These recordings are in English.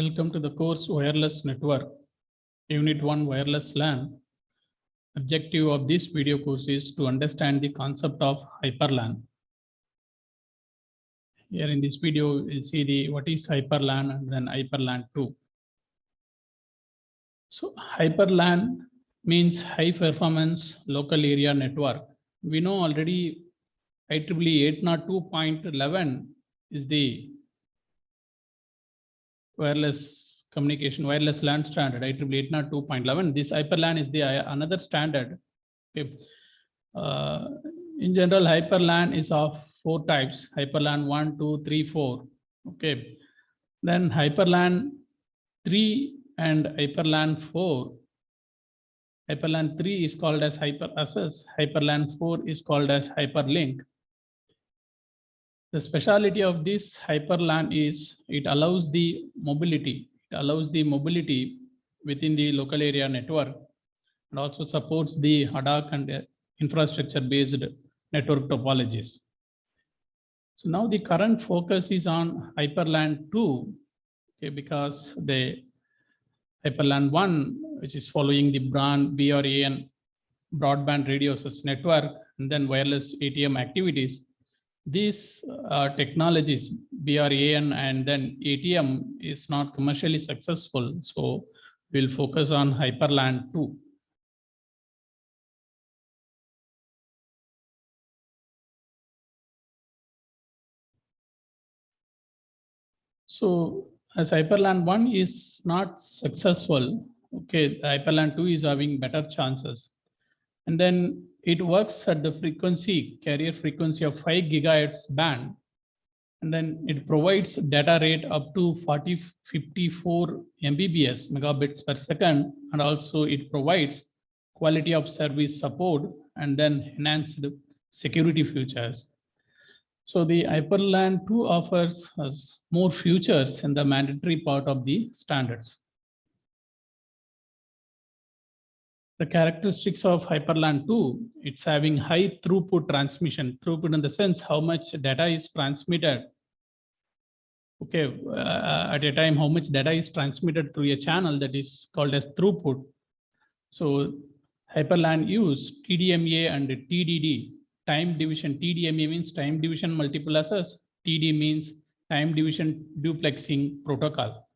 Welcome to the course Wireless Network, Unit 1 Wireless LAN. Objective of this video course is to understand the concept of HyperLAN. Here in this video, we'll see what is HyperLAN and then HyperLAN 2. So HyperLAN means high performance local area network. We know already IEEE 802.11 is the wireless communication, wireless LAN standard, IEEE 802.11. This HyperLAN is the another standard. Okay. In general, HyperLAN is of 4 types: HyperLAN 1, 2, 3, 4. Okay. Then HyperLAN 3 and HyperLAN 4. HyperLAN 3 is called as HyperAccess. HyperLAN 4 is called as HyperLink. The speciality of this HyperLAN is it allows the mobility. It allows the mobility within the local area network and also supports the ad hoc and infrastructure-based network topologies. So now the current focus is on HyperLAN 2, okay, because the HyperLAN 1, which is following the BRAN broadband radio access network and then wireless ATM activities. These technologies, BRAN and then ATM, is not commercially successful. So we'll focus on HyperLAN 2. So as HyperLAN 1 is not successful, okay, HyperLAN 2 is having better chances. And then it works at the frequency, carrier frequency of 5 gigahertz band. And then it provides data rate up to 54 Mbps, megabits per second. And also it provides quality of service support and then enhanced security features. So the HyperLAN 2 offers us more features in the mandatory part of the standards. The characteristics of HyperLAN 2, it's having high throughput transmission. Throughput in the sense how much data is transmitted. Okay, at a time, how much data is transmitted through a channel, that is called as throughput. So HyperLAN use TDMA and TDD, time division. TDMA means time division multiple access. TD means time division duplexing protocol.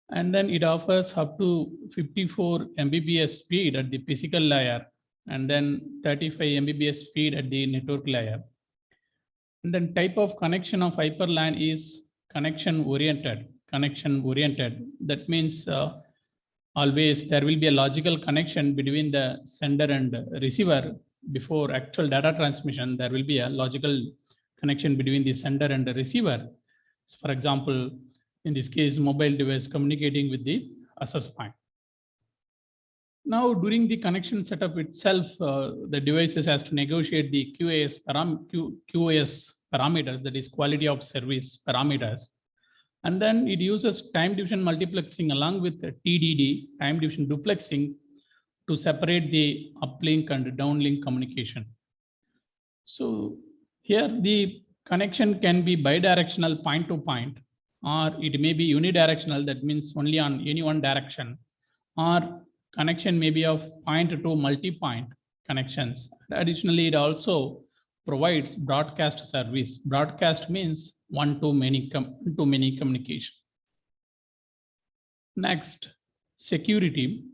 And then it offers up to 54 Mbps speed at the physical layer and then 35 Mbps speed at the network layer. And then type of connection of HyperLAN is connection oriented. That means always there will be a logical connection between the sender and receiver. Before actual data transmission, there will be a logical connection between the sender and the receiver. So for example, in this case, mobile device communicating with the access point. Now, during the connection setup itself, the devices has to negotiate the QoS parameters, that is quality of service parameters. And then it uses time division multiplexing along with the TDD, time division duplexing, to separate the uplink and downlink communication. So here the connection can be bidirectional point to point, or it may be unidirectional, that means only on any one direction, or connection may be of point to multi-point connections. Additionally, it also provides broadcast service. Broadcast means one-to-many communication. Next, security.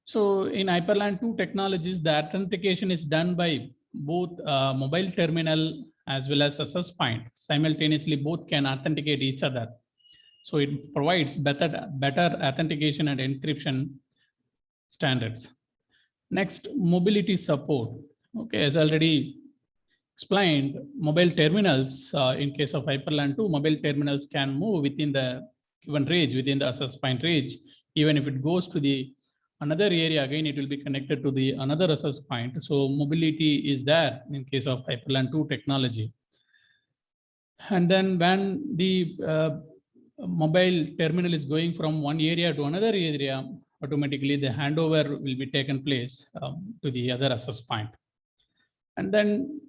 So in HyperLAN 2 technologies, the authentication is done by both mobile terminal as well as access point. Simultaneously, both can authenticate each other. So it provides better authentication and encryption standards. Next, mobility support. Okay, as already explained, mobile terminals, in case of HyperLAN 2, mobile terminals can move within the given range, within the access point range. Even if it goes to the another area, again, it will be connected to the another access point. So mobility is there in case of HyperLAN 2 technology. And then when the mobile terminal is going from one area to another area, automatically the handover will be taken place to the other access point. And then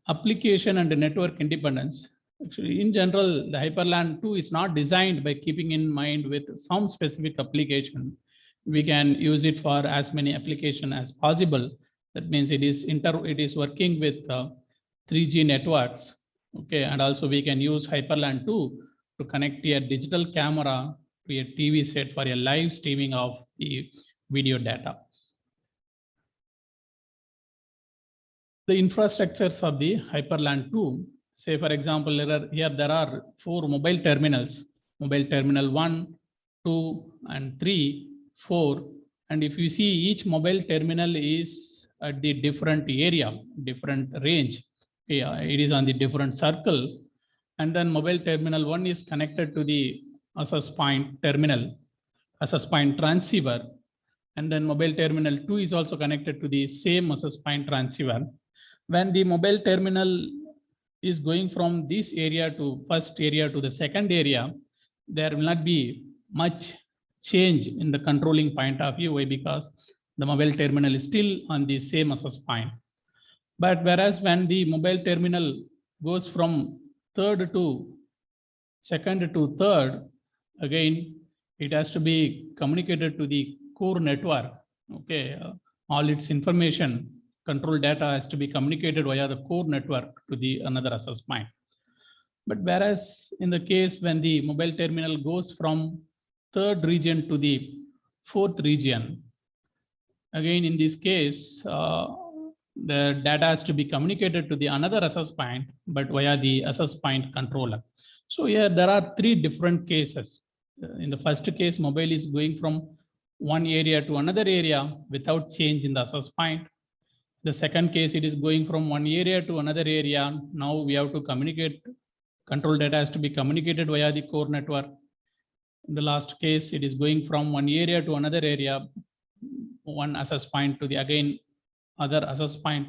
application and network independence. Actually, in general, the HyperLAN 2 is not designed by keeping in mind with some specific application. We can use it for as many applications as possible. That means it is working with 3G networks. Okay, and also we can use HyperLAN 2 to connect a digital camera to a TV set for a live streaming of the video data. The infrastructures of the HyperLAN 2, say for example, there are 4 mobile terminals, mobile terminal 1, 2, and 3, 4. And if you see, each mobile terminal is at the different area, different range. It is on the different circle. And then mobile terminal 1 is connected to the access point terminal, access point transceiver. And then mobile terminal 2 is also connected to the same access point transceiver. When the mobile terminal is going from this area to first area to the second area, there will not be much change in the controlling point of view. Why? Because the mobile terminal is still on the same access point. But whereas when the mobile terminal goes from third to second to third, again, it has to be communicated to the core network. Okay, all its information, control data has to be communicated via the core network to the another access point. But whereas in the case when the mobile terminal goes from third region to the fourth region, again in this case, the data has to be communicated to the another access point, but via the access point controller. So here there are 3 different cases. In the first case, mobile is going from one area to another area without change in the access point. The second case, it is going from one area to another area. Now we have to communicate, control data has to be communicated via the core network. In the last case, it is going from one area to another area, one access point to the again other access point.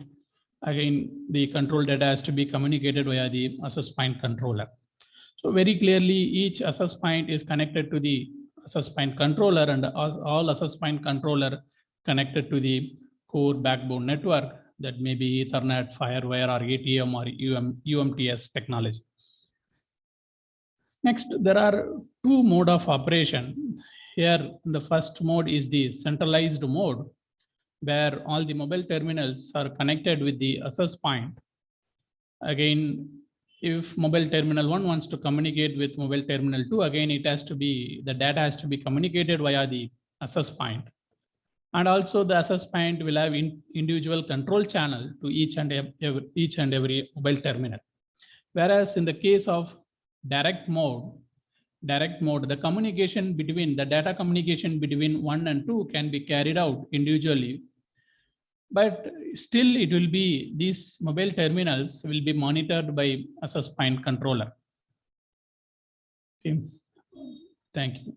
Again, the control data has to be communicated via the access point controller. So very clearly, each access point is connected to the access point controller, and all access point controller connected to the core backbone network, that may be Ethernet, Firewire, or ATM or UMTS technology. Next, there are 2 modes of operation. Here, the first mode is the centralized mode, where all the mobile terminals are connected with the access point. Again, if mobile terminal 1 wants to communicate with mobile terminal 2, again, the data has to be communicated via the access point. And also the access point will have individual control channel to each and every mobile terminal. Whereas in the case of direct mode, the communication between the data communication between 1 and 2 can be carried out individually. But still it will be, these mobile terminals will be monitored by access point controller. Okay. Thank you.